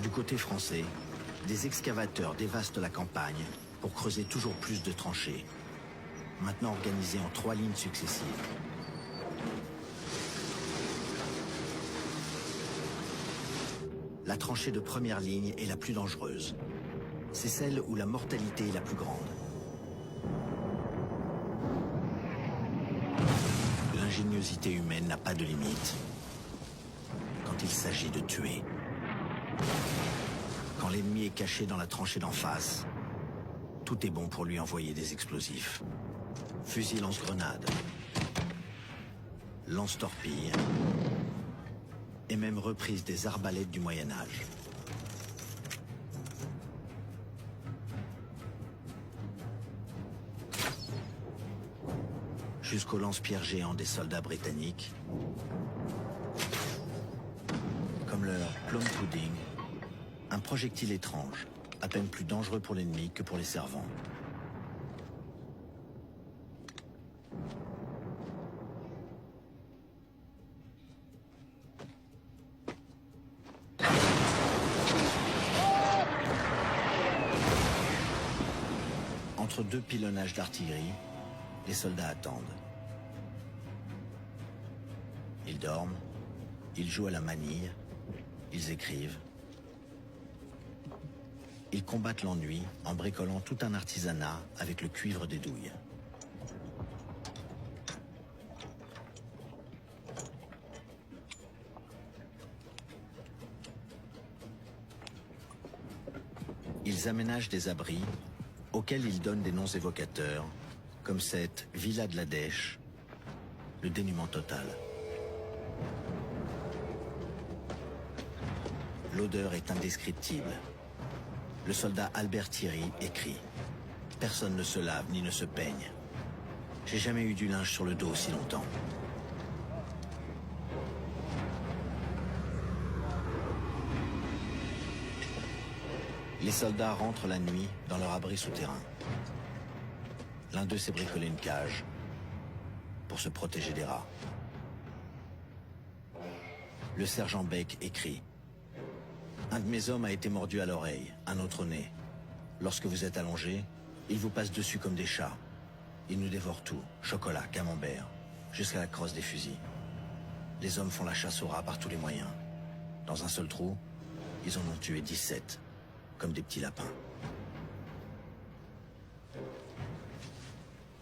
Du côté français, des excavateurs dévastent la campagne pour creuser toujours plus de tranchées, maintenant organisées en 3 lignes successives. La tranchée de première ligne est la plus dangereuse. C'est celle où la mortalité est la plus grande. L'ingéniosité humaine n'a pas de limite quand il s'agit de tuer. Quand l'ennemi est caché dans la tranchée d'en face, tout est bon pour lui envoyer des explosifs. Fusil lance-grenades, lance-torpilles, et même reprise des arbalètes du Moyen-Âge. Jusqu'aux lance-pierres géants des soldats britanniques, comme leur plum pudding, un projectile étrange, à peine plus dangereux pour l'ennemi que pour les servants. Entre 2 pilonnages d'artillerie, les soldats attendent. Ils dorment, ils jouent à la manille, ils écrivent. Ils combattent l'ennui en bricolant tout un artisanat avec le cuivre des douilles. Ils aménagent des abris auxquels ils donnent des noms évocateurs, comme cette Villa de la Dèche, le dénuement total. L'odeur est indescriptible. Le soldat Albert Thierry écrit « Personne ne se lave ni ne se peigne. J'ai jamais eu du linge sur le dos aussi longtemps. » Les soldats rentrent la nuit dans leur abri souterrain. L'un d'eux s'est bricolé une cage pour se protéger des rats. Le sergent Beck écrit « Un de mes hommes a été mordu à l'oreille, un autre au nez. Lorsque vous êtes allongé, ils vous passent dessus comme des chats. Ils nous dévorent tout, chocolat, camembert, jusqu'à la crosse des fusils. Les hommes font la chasse aux rats par tous les moyens. Dans un seul trou, ils en ont tué 17. Comme des petits lapins. »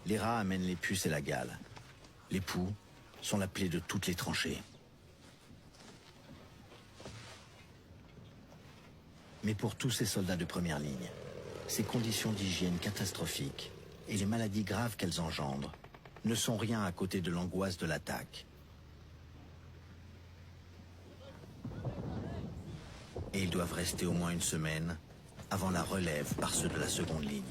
Les rats amènent les puces et la gale. Les poux sont la plaie de toutes les tranchées. Mais pour tous ces soldats de première ligne, ces conditions d'hygiène catastrophiques et les maladies graves qu'elles engendrent ne sont rien à côté de l'angoisse de l'attaque. Et ils doivent rester au moins une semaine avant la relève par ceux de la seconde ligne.